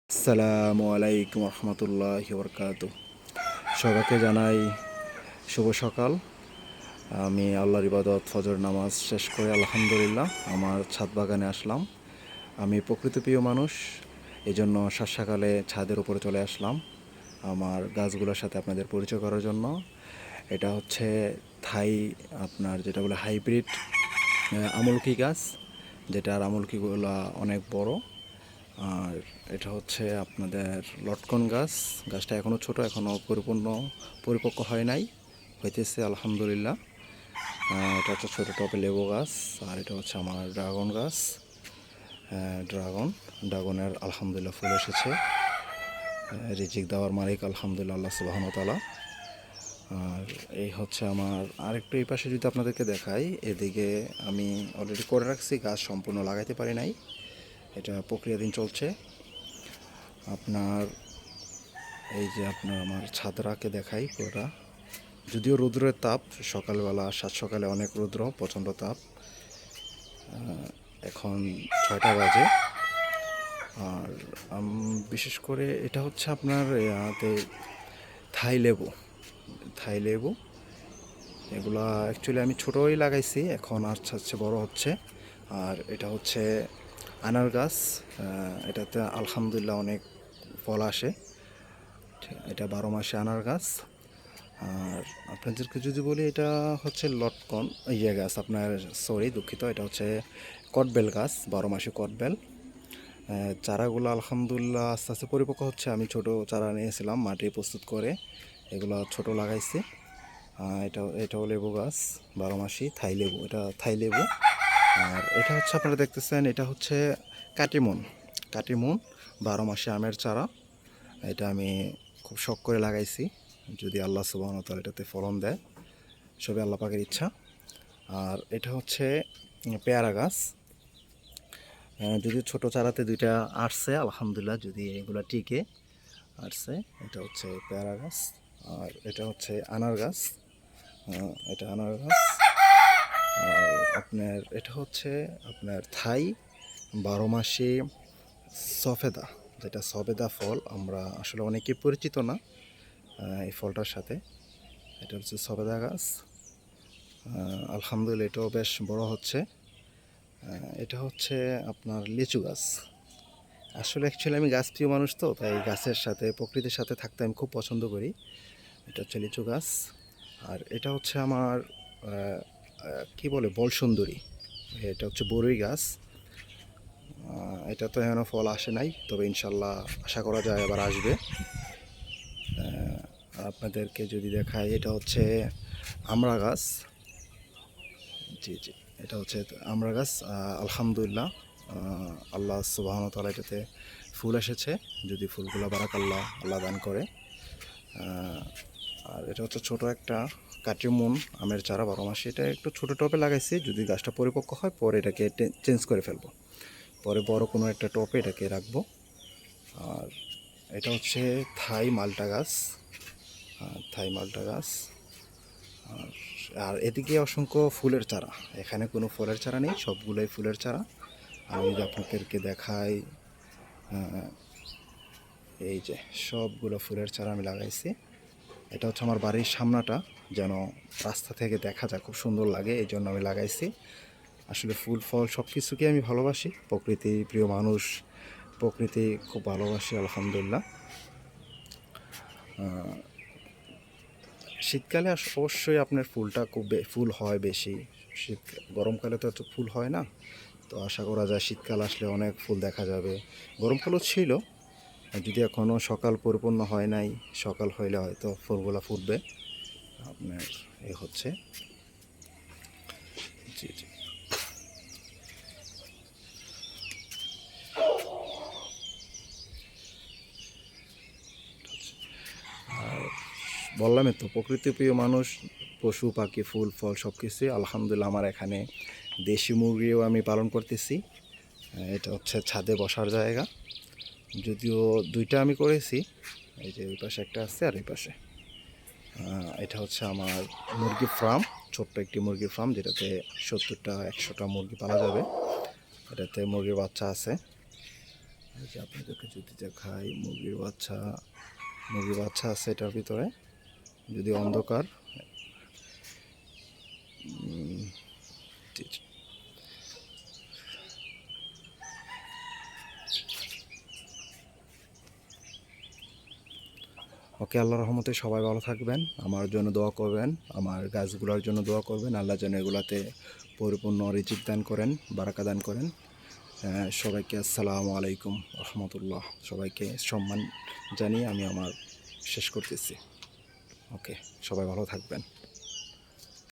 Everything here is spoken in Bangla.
আসসালামু আলাইকুম রহমতুল্লাহি বরকাতুহ। সবাইকে জানাই শুভ সকাল। আমি আল্লাহর ইবাদত ফজর নামাজ শেষ করে আলহামদুলিল্লাহ আমার ছাদ বাগানে আসলাম। আমি প্রকৃতিপ্রিয় মানুষ, এই জন্য সাত সকালে ছাদের উপরে চলে আসলাম আমার গাছগুলোর সাথে আপনাদের পরিচয় করার জন্য। এটা হচ্ছে থাই, আপনার যেটা বলে হাইব্রিড আমলকি গাছ, যেটার আমলকিগুলো অনেক বড়। আর এটা হচ্ছে আপনাদের লটকন গাছ। গাছটা এখনও ছোট, এখনও পরিপক্ক হয় নাই, হইতেছে আলহামদুলিল্লাহ। এটা হচ্ছে ছোটো টবে লেবু গাছ। আর এটা হচ্ছে আমার ড্রাগন গাছ। ড্রাগনের আলহামদুলিল্লাহ ফুল এসেছে। রিজিক দেওয়ার মালিক আলহামদুলিল্লাহ আল্লাহ সুবহানাহু ওয়া তাআলা। আর এই হচ্ছে আমার আরেকটু এই পাশে যদি আপনাদেরকে দেখাই, এদিকে আমি অলরেডি করে রাখছি, গাছ সম্পূর্ণ লাগাইতে পারি নাই, এটা প্রক্রিয়াধীন চলছে। আপনার এই যে আপনার আমার ছাদরাকে দেখাই পুরোটা, যদিও রৌদ্রের তাপ সকালবেলা, সাত সকালে অনেক রৌদ্র, প্রচণ্ড তাপ। এখন 6টা বাজে। আর বিশেষ করে এটা হচ্ছে আপনার থাই লেবু এগুলা অ্যাকচুয়ালি আমি ছোটোই লাগাইছি, এখন আস্তে আস্তে বড় হচ্ছে। আর এটা হচ্ছে আনার গাছ। এটাতে আলহামদুলিল্লাহ অনেক ফল আসে। এটা 12 মাসে আনার গাছ। আর আপনাদেরকে যদি বলি, এটা হচ্ছে লটকন গাছ, আপনার সরি দুঃখিত, এটা হচ্ছে কটবেল গাছ, 12 মাসে কটবেল। চারাগুলো আলহামদুলিল্লাহ আস্তে আস্তে পরিপক্ক হচ্ছে। আমি ছোট চারা নিয়েছিলাম মাটি প্রস্তুত করে, এগুলো ছোট লাগাইছি। এটাও লেবু গাছ, 12 মাসি থাই লেবু, এটা থাই লেবু। আর এটা হচ্ছে আপনারা দেখতেছেন, এটা হচ্ছে কাটিমুন 12 মাসে আমের চারা। এটা আমি খুব শখ করে লাগাইছি, যদি আল্লাহ সুবহানাহু ওয়া তাআলা এটাতে ফলন দেয়, সবই আল্লাহ পাকের ইচ্ছা। আর এটা হচ্ছে পেয়ারা গাছ। যদি ছোট চারাতে দুইটা আসছে আলহামদুলিল্লাহ, যদি এগুলো টিকে আসছে। এটা হচ্ছে পেয়ারা গাছ। আর এটা হচ্ছে আনার গাছ। এটা আনার গাছ। আর এটা হচ্ছে আপনার থাই 12 মাসে সফেদা, যেটা সবেদা ফল, আমরা আসলে অনেকে পরিচিত না এই ফলটার সাথে। এটা হচ্ছে সবেদা গাছ। আলহামদুলিল্লাহ এটাও বেশ বড় হচ্ছে। এটা হচ্ছে আপনার লিচু গাছ। আসলে অ্যাকচুয়ালি আমি গাছপ্রিয় মানুষ, তো তাই গাছের সাথে প্রকৃতির সাথে থাকতে আমি খুব পছন্দ করি। এটা হচ্ছে লিচু গাছ। আর এটা হচ্ছে আমার কি বলে বল সুন্দরী, এটা হচ্ছে বড়ই গাছ। এটা তো এখনও ফল আসে নাই, তবে ইনশাল্লাহ আশা করা যায় আবার আসবে। আপনাদেরকে যদি দেখাই, এটা হচ্ছে আমড়া গাছ। জি জি, এটা হচ্ছে আমড়া গাছ। আলহামদুলিল্লাহ আল্লাহ সুবহানাহু ওয়া তাআলা এটাতে ফুল এসেছে, যদি ফুলগুলো বারাকাল্লাহ আল্লাহ দান করে। আর এটা হচ্ছে ছোট একটা কাটিমুন আমের চারা, 12 মাসে। এটা একটু ছোটো টবে লাগাইছি, যদি গাছটা পরিপক্ক হয় পরে এটাকে চেঞ্জ করে ফেলবো, পরে বড় কোনো একটা টপে এটাকে রাখবো। আর এটা হচ্ছে থাই মালটা গাছ। আর এদিকে অসংখ্য ফুলের চারা, এখানে কোনো ফলের চারা নেই, সবগুলোই ফুলের চারা। আমি যদি আপনাদেরকে দেখাই, এই যে সবগুলো ফুলের চারা আমি লাগাইছি। এটা হচ্ছে আমার বাড়ির সামনাটা, যেন রাস্তা থেকে দেখা যায়, খুব সুন্দর লাগে, এই জন্য আমি লাগাইছি। আসলে ফুল ফল সব কিছুকে আমি ভালোবাসি, প্রকৃতি প্রিয় মানুষ, প্রকৃতি খুব ভালোবাসি আলহামদুলিল্লাহ। শীতকালে অবশ্যই আপনার ফুলটা ফুল হয় বেশি। গরমকালে তো এত ফুল হয় না, তো আশা করা যায় শীতকাল আসলে অনেক ফুল দেখা যাবে। গরমকালও ছিল, যদি এখনও সকাল পরিপূর্ণ হয় নাই, সকাল হইলে হয়তো ফুলগুলো ফুটবে আপনার। এ হচ্ছে জি জি। বললামই তো, প্রকৃতিপ্রিয় মানুষ, পশু পাখি ফুল ফল সব কিছুই আলহামদুলিল্লাহ। আমার এখানে দেশি মুরগিও আমি পালন করতেছি। এটা হচ্ছে ছাদে বসার জায়গা, যদিও দুইটা আমি করেছি, এই যে ওই পাশে একটা আছে আর এই পাশে। এটা হচ্ছে আমার মুরগি ফার্ম, ছোট্ট একটি মুরগির ফার্ম, যেটাতে 70টা 100টা মুরগি পালা যাবে। এটাতে মুরগির বাচ্চা আছে। এই যে আপনাদেরকে যদি দেখাই মুরগির বাচ্চা আছে এটার ভিতরে, যদি অন্ধকার। জি, জি। ওকে, আল্লাহর রহমতে সবাই ভালো থাকবেন, আমার জন্য দোয়া করবেন, আমার গাছগুলোর জন্য দোয়া করবেন, আল্লাহ যেন এগুলাতে পরিপূর্ণ রিজিক দান করেন, বারাকা দান করেন। সবাইকে আসসালামু আলাইকুম রহমতুল্লাহ, সবাইকে সম্মান জানিয়ে আমি আমার শেষ করতেছি। ওকে, সবাই ভালো থাকবেন।